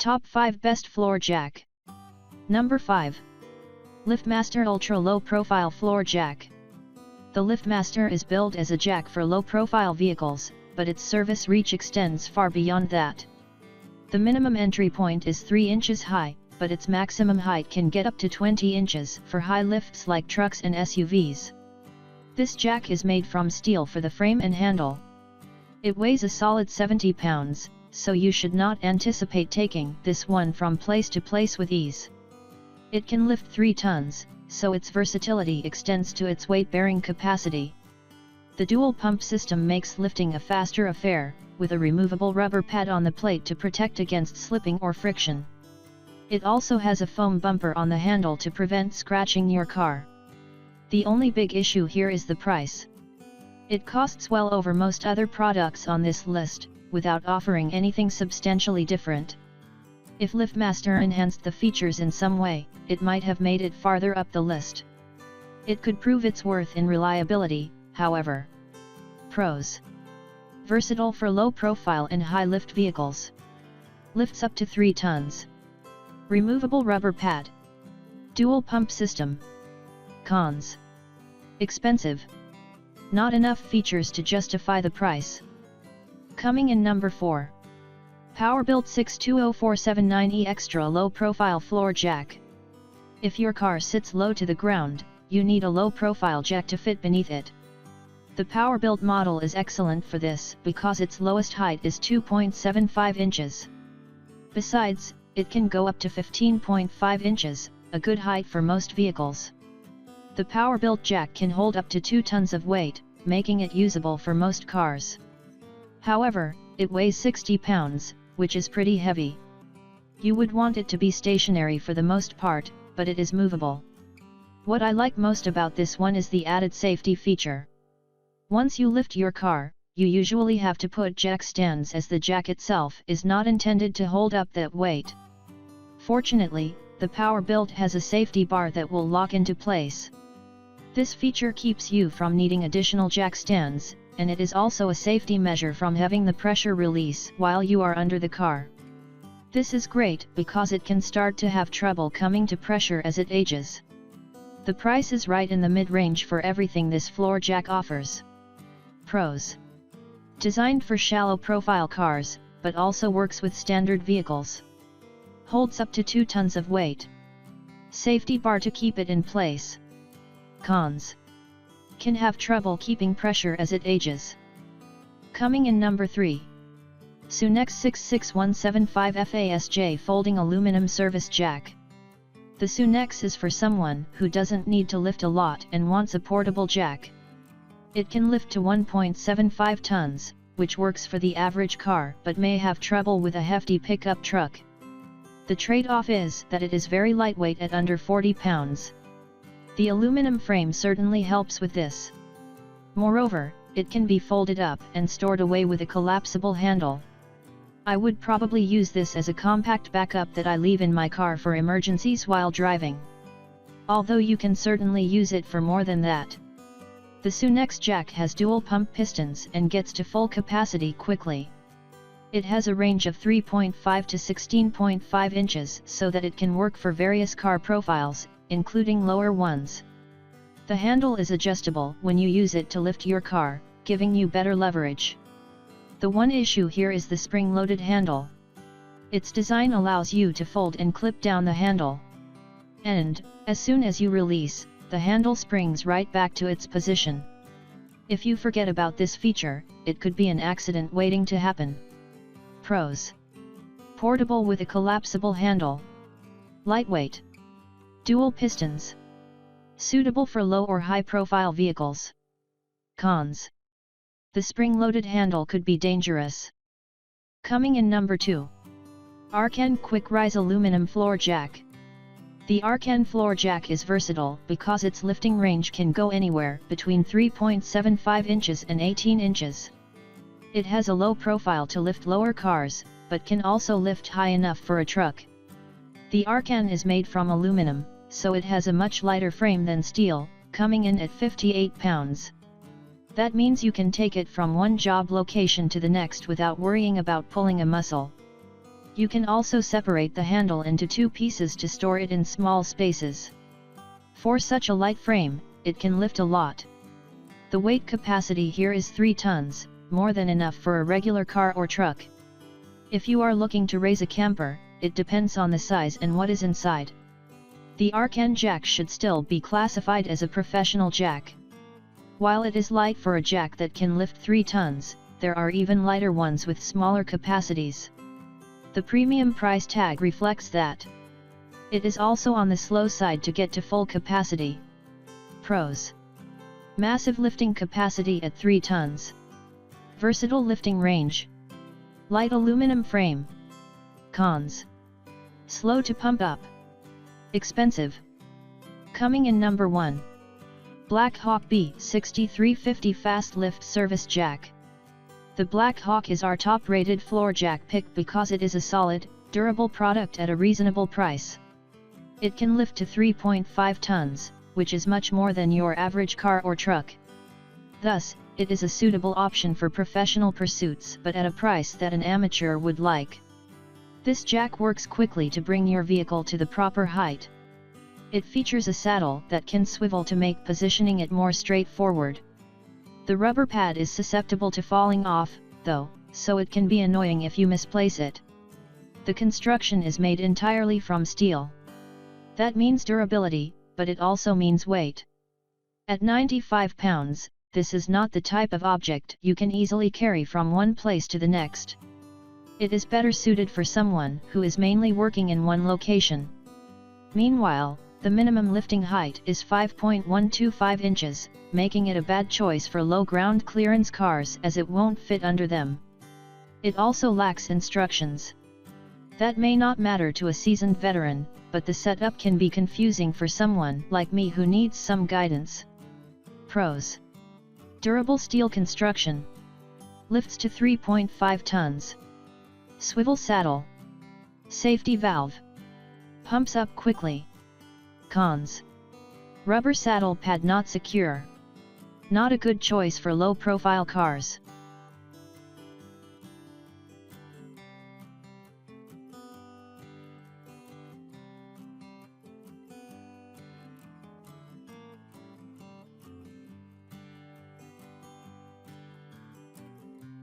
Top 5 Best Floor Jack. Number 5. Liftmaster Ultra Low Profile Floor Jack. The Liftmaster is billed as a jack for low-profile vehicles, but its service reach extends far beyond that. The minimum entry point is 3 inches high, but its maximum height can get up to 20 inches for high lifts like trucks and SUVs. This jack is made from steel for the frame and handle. It weighs a solid 70 pounds, so you should not anticipate taking this one from place to place with ease. It can lift 3 tons, so its versatility extends to its weight-bearing capacity. The dual pump system makes lifting a faster affair, with a removable rubber pad on the plate to protect against slipping or friction. It also has a foam bumper on the handle to prevent scratching your car. The only big issue here is the price. It costs well over most other products on this list, without offering anything substantially different. If Liftmaster enhanced the features in some way, it might have made it farther up the list. It could prove its worth in reliability, however. Pros: versatile for low-profile and high-lift vehicles. Lifts up to 3 tons. Removable rubber pad. Dual pump system. Cons: expensive. Not enough features to justify the price. Coming in number 4. Powerbuilt 620479E Xtra Low Profile Floor Jack. If your car sits low to the ground, you need a low-profile jack to fit beneath it. The Powerbuilt model is excellent for this because its lowest height is 2.75 inches. Besides, it can go up to 15.5 inches, a good height for most vehicles. The Powerbuilt jack can hold up to 2 tons of weight, making it usable for most cars. However, it weighs 60 pounds, which is pretty heavy. You would want it to be stationary for the most part, but it is movable. What I like most about this one is the added safety feature. Once you lift your car, you usually have to put jack stands as the jack itself is not intended to hold up that weight. Fortunately, the Powerbuilt has a safety bar that will lock into place. This feature keeps you from needing additional jack stands, and it is also a safety measure from having the pressure release while you are under the car. This is great because it can start to have trouble coming to pressure as it ages. The price is right in the mid-range for everything this floor jack offers. Pros: designed for shallow profile cars, but also works with standard vehicles. Holds up to 2 tons of weight. Safety bar to keep it in place. Cons: can have trouble keeping pressure as it ages. Coming in number 3. Sunex 66175 FASJ Folding Aluminum Service Jack. The Sunex is for someone who doesn't need to lift a lot and wants a portable jack. It can lift to 1.75 tons, which works for the average car but may have trouble with a hefty pickup truck. The trade-off is that it is very lightweight at under 40 pounds. The aluminum frame certainly helps with this. Moreover, it can be folded up and stored away with a collapsible handle. I would probably use this as a compact backup that I leave in my car for emergencies while driving. Although you can certainly use it for more than that. The Sunex jack has dual pump pistons and gets to full capacity quickly. It has a range of 3.5 to 16.5 inches so that it can work for various car profiles, including lower ones. The handle is adjustable when you use it to lift your car, giving you better leverage. The one issue here is the spring-loaded handle. Its design allows you to fold and clip down the handle. And, as soon as you release, the handle springs right back to its position. If you forget about this feature, it could be an accident waiting to happen. Pros: portable with a collapsible handle. Lightweight. Dual pistons. Suitable for low or high-profile vehicles. Cons: the spring-loaded handle could be dangerous. Coming in number 2. Arcan Quick Rise Aluminum Floor Jack. The Arcan floor jack is versatile because its lifting range can go anywhere between 3.75 inches and 18 inches. It has a low profile to lift lower cars, but can also lift high enough for a truck. The Arcan is made from aluminum, so it has a much lighter frame than steel, coming in at 58 pounds. That means you can take it from one job location to the next without worrying about pulling a muscle. You can also separate the handle into two pieces to store it in small spaces. For such a light frame, it can lift a lot. The weight capacity here is 3 tons, more than enough for a regular car or truck. If you are looking to raise a camper, it depends on the size and what is inside. The Arcan jack should still be classified as a professional jack. While it is light for a jack that can lift 3 tons, there are even lighter ones with smaller capacities. The premium price tag reflects that. It is also on the slow side to get to full capacity. Pros: massive lifting capacity at 3 tons. Versatile lifting range. Light aluminum frame. Cons: slow to pump up. Expensive. Coming in number 1. Blackhawk B6350 Fast Lift Service Jack. The Blackhawk is our top-rated floor jack pick because it is a solid, durable product at a reasonable price. It can lift to 3.5 tons, which is much more than your average car or truck. Thus, it is a suitable option for professional pursuits but at a price that an amateur would like. This jack works quickly to bring your vehicle to the proper height. It features a saddle that can swivel to make positioning it more straightforward. The rubber pad is susceptible to falling off, though, so it can be annoying if you misplace it. The construction is made entirely from steel. That means durability, but it also means weight. At 95 pounds, this is not the type of object you can easily carry from one place to the next. It is better suited for someone who is mainly working in one location. Meanwhile, the minimum lifting height is 5.125 inches, making it a bad choice for low ground clearance cars as it won't fit under them. It also lacks instructions. That may not matter to a seasoned veteran, but the setup can be confusing for someone like me who needs some guidance. Pros: durable steel construction. Lifts to 3.5 tons. Swivel saddle. Safety valve. Pumps up quickly. Cons: rubber saddle pad not secure. Not a good choice for low-profile cars.